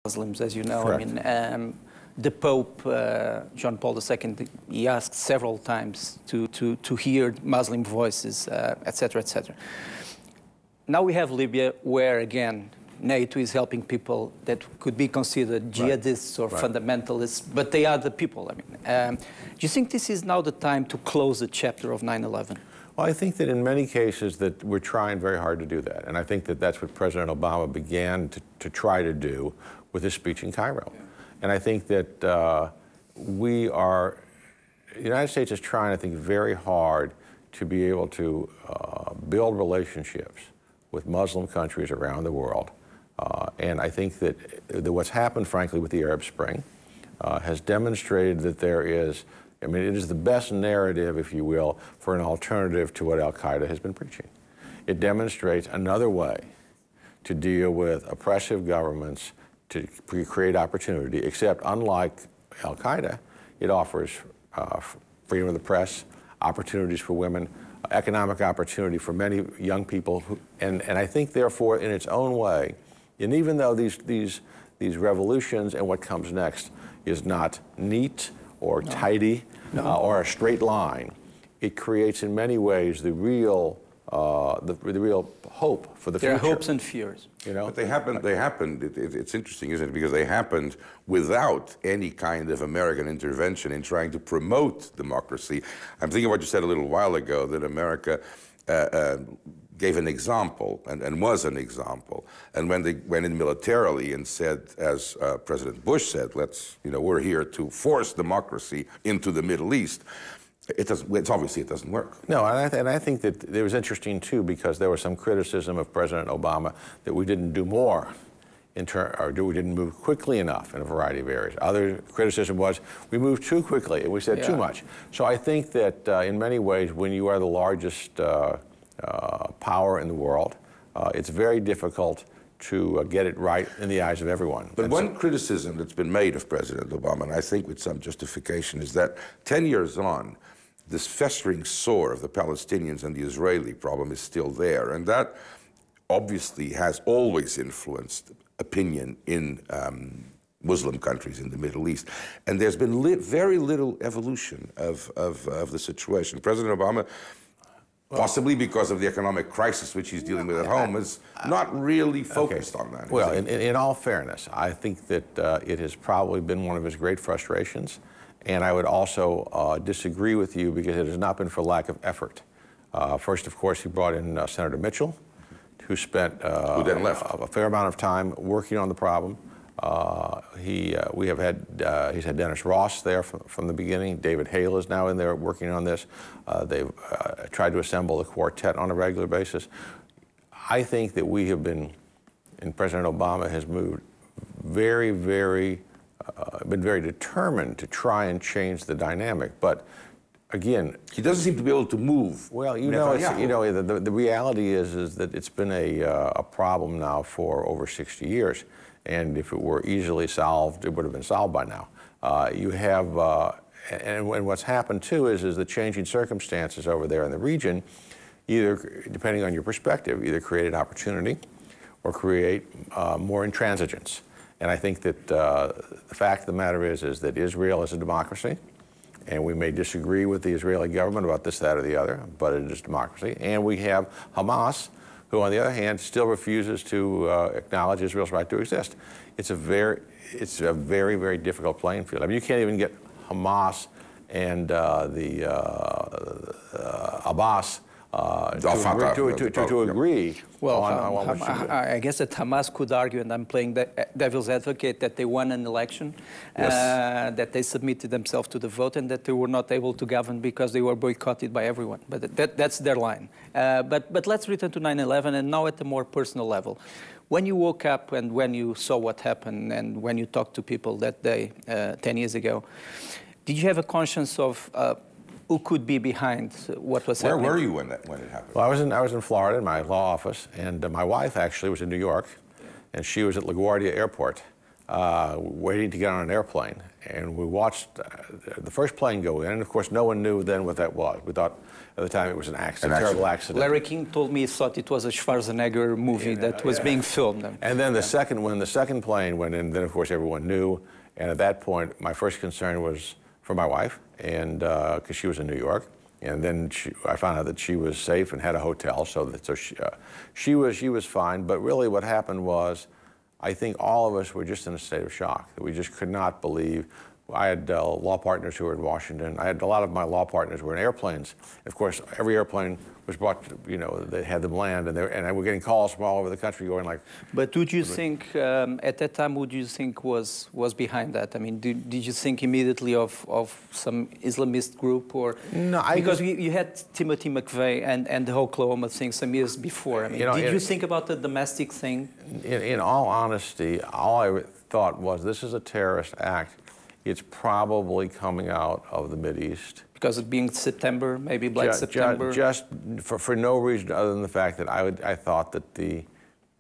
Muslims, as you know. Correct. I mean, the Pope, John Paul II, he asked several times to hear Muslim voices, etc., etc. Now we have Libya, where, again, NATO is helping people that could be considered jihadists or fundamentalists, but they are the people. I mean, do you think this is now the time to close the chapter of 9/11? Well, I think that in many cases that we're trying very hard to do that. And I think that that's what President Obama began to try to do with his speech in Cairo. Yeah. And I think that the United States is trying, I think, very hard to be able to build relationships with Muslim countries around the world. And I think that what's happened, frankly, with the Arab Spring has demonstrated that there is, I mean, it is the best narrative, if you will, for an alternative to what al-Qaeda has been preaching. It demonstrates another way to deal with oppressive governments, to create opportunity, except unlike al-Qaeda, it offers freedom of the press, opportunities for women, economic opportunity for many young people, and I think, therefore, in its own way, and even though these revolutions and what comes next is not neat or tidy or a straight line, it creates in many ways the real hope for the future. There are hopes and fears. You know? But they happened, it's interesting, isn't it? Because they happened without any kind of American intervention in trying to promote democracy. I'm thinking of what you said a little while ago, that America gave an example and was an example. And when they went in militarily and said, as President Bush said, we're here to force democracy into the Middle East, it's obviously it doesn't work. No, and I think that it was interesting, too, because there was some criticism of President Obama that we didn't do more, or we didn't move quickly enough in a variety of areas. Other criticism was we moved too quickly and we said too much. So I think that in many ways, when you are the largest power in the world, it's very difficult to get it right in the eyes of everyone. But one criticism that's been made of President Obama, and I think with some justification, is that 10 years on, this festering sore of the Palestinians and the Israeli problem is still there. And that obviously has always influenced opinion in Muslim countries in the Middle East. And there's been very little evolution of the situation. President Obama, possibly because of the economic crisis which he's dealing with at home, is not really focused on that. Well, in all fairness, I think that it has probably been one of his great frustrations, and I would also disagree with you because it has not been for lack of effort. First, of course, he brought in Senator Mitchell, who spent who then left a fair amount of time working on the problem. He's had Dennis Ross there from the beginning. David Hale is now in there working on this. They've tried to assemble a quartet on a regular basis. I think that we have been, and President Obama has moved been very determined to try and change the dynamic. But again, he doesn't seem to be able to move. Well, the reality is that it's been a problem now for over 60 years. And if it were easily solved, it would have been solved by now. And what's happened too is the changing circumstances over there in the region, either, depending on your perspective, either created opportunity or create more intransigence. And I think that the fact of the matter is that Israel is a democracy, and we may disagree with the Israeli government about this, that, or the other, but it is democracy. And we have Hamas, who, on the other hand, still refuses to acknowledge Israel's right to exist. It's a very, very difficult playing field. I mean, you can't even get Hamas and Abbas to agree. Well, on what we should do. I guess that Hamas could argue, and I'm playing the devil's advocate, that they won an election, that they submitted themselves to the vote, and that they were not able to govern because they were boycotted by everyone. But that's their line. But let's return to 9/11, and now at a more personal level. When you woke up and when you saw what happened, and when you talked to people that day 10 years ago, did you have a conscience of who could be behind what was happening? Where were you when it happened? Well, I was in Florida in my law office, and my wife actually was in New York, and she was at LaGuardia Airport waiting to get on an airplane. And we watched the first plane go in, and of course no one knew then what that was. We thought at the time it was an accident, a terrible accident. Larry King told me he thought it was a Schwarzenegger movie that was being filmed. And then when the second plane went in, then of course everyone knew. And at that point, my first concern was for my wife, and because she was in New York. And then I found out that she was safe and had a hotel, so she was fine. But really what happened was, I think all of us were just in a state of shock, that we just could not believe. I had law partners who were in Washington. I had a lot of my law partners were in airplanes. Of course, every airplane was brought, they had them land, and we're getting calls from all over the country going like... But would you think, at that time, would you think was behind that? I mean, did you think immediately of some Islamist group, or... No, because you had Timothy McVeigh and the Oklahoma thing some years before. I mean, did you think about the domestic thing? In all honesty, all I thought was, this is a terrorist act. It's probably coming out of the Mideast. Because it being September, maybe Black September? Just for no reason other than the fact that I thought that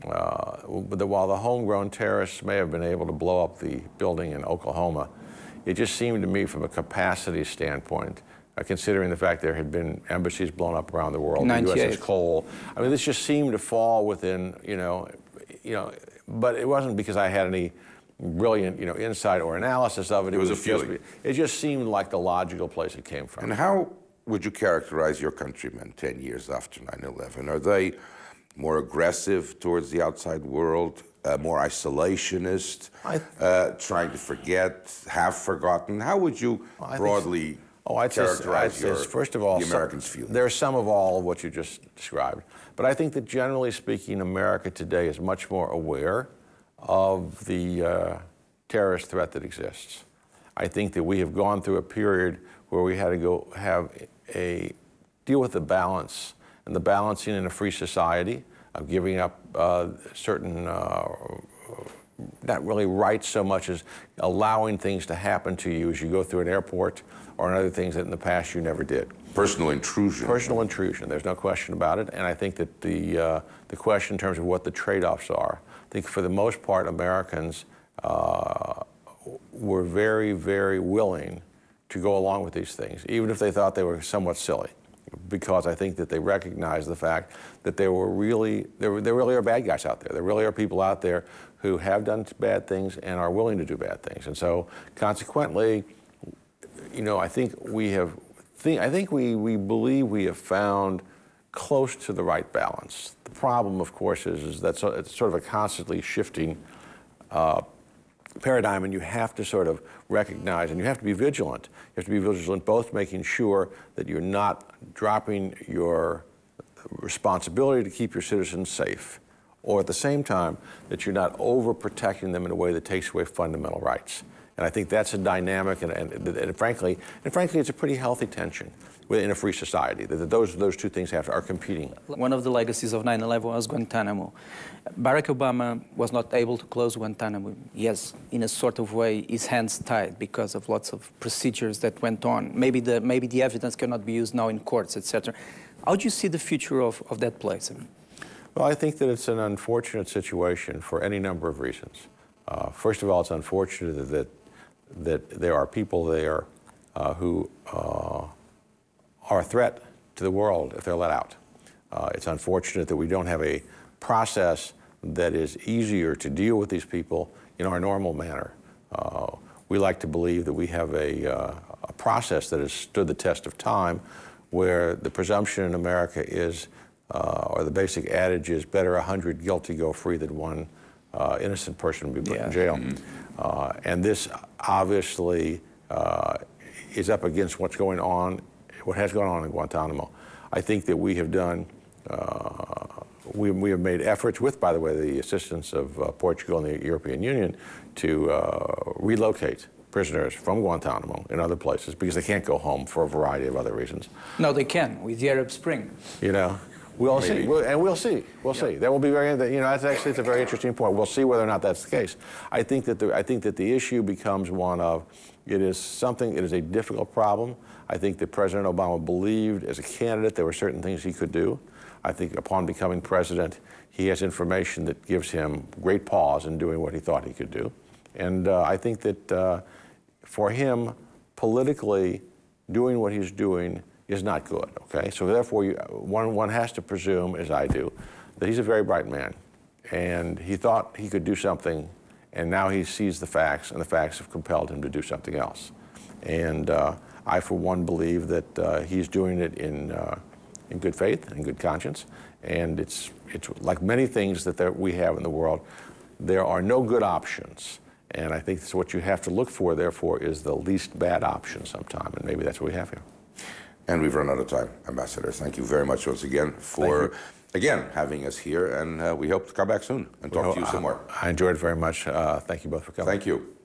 while the homegrown terrorists may have been able to blow up the building in Oklahoma, it just seemed to me from a capacity standpoint, considering the fact there had been embassies blown up around the world, the USS Cole. I mean, this just seemed to fall within, but it wasn't because I had any brilliant, insight or analysis of it. It was a feeling. It just seemed like the logical place it came from. And how would you characterize your countrymen 10 years after 9/11? Are they more aggressive towards the outside world, more isolationist, trying to forget, have forgotten? How would you broadly characterize first of all, the Americans' feeling? There's some of all of what you just described. But I think that generally speaking, America today is much more aware of the terrorist threat that exists. I think that we have gone through a period where we had to go deal with the balance and the balancing in a free society of giving up certain, not really rights so much as allowing things to happen to you as you go through an airport or other things that in the past you never did. Personal intrusion. Personal intrusion, there's no question about it. And I think that the question in terms of what the trade-offs are, I think for the most part, Americans were very, very willing to go along with these things, even if they thought they were somewhat silly, because I think that they recognize the fact that there really are bad guys out there. There really are people out there who have done bad things and are willing to do bad things. And so, consequently, I think we believe we have found close to the right balance. The problem, of course, is that it's sort of a constantly shifting paradigm, and you have to sort of recognize, and you have to be vigilant. You have to be vigilant both making sure that you're not dropping your responsibility to keep your citizens safe, or at the same time that you're not overprotecting them in a way that takes away fundamental rights. And I think that's a dynamic, and frankly, it's a pretty healthy tension in a free society, that those two things are competing. One of the legacies of 9/11 was Guantanamo. Barack Obama was not able to close Guantanamo. Yes, in a sort of way, his hands tied because of lots of procedures that went on. Maybe the evidence cannot be used now in courts, etc. How do you see the future of that place? Well, I think that it's an unfortunate situation for any number of reasons. First of all, it's unfortunate that there are people there who are a threat to the world if they're let out. It's unfortunate that we don't have a process that is easier to deal with these people in our normal manner. We like to believe that we have a process that has stood the test of time, where the presumption in America is, or the basic adage is, better 100 guilty go free than one innocent person be put in jail. And this obviously is up against what has gone on in Guantanamo. I think that we have done, we have made efforts with, by the way, the assistance of Portugal and the European Union to relocate prisoners from Guantanamo in other places because they can't go home for a variety of other reasons. No, they can, with the Arab Spring. We'll see, we'll see. That will be it's a very interesting point. We'll see whether or not that's the case. I think that the issue becomes one of, it is a difficult problem. I think that President Obama believed as a candidate there were certain things he could do. I think upon becoming president, he has information that gives him great pause in doing what he thought he could do. And I think that for him, politically, doing what he's doing is not good, okay? So therefore, one has to presume, as I do, that he's a very bright man. And he thought he could do something, and now he sees the facts, and the facts have compelled him to do something else. And I, for one, believe that he's doing it in good faith and good conscience. And it's like many things that we have in the world, there are no good options. And I think that's what you have to look for, therefore, is the least bad option sometime. And maybe that's what we have here. And we've run out of time. Ambassador, thank you very much once again for, again, having us here. And we hope to come back soon and talk to you some more. I enjoyed it very much. Thank you both for coming. Thank you.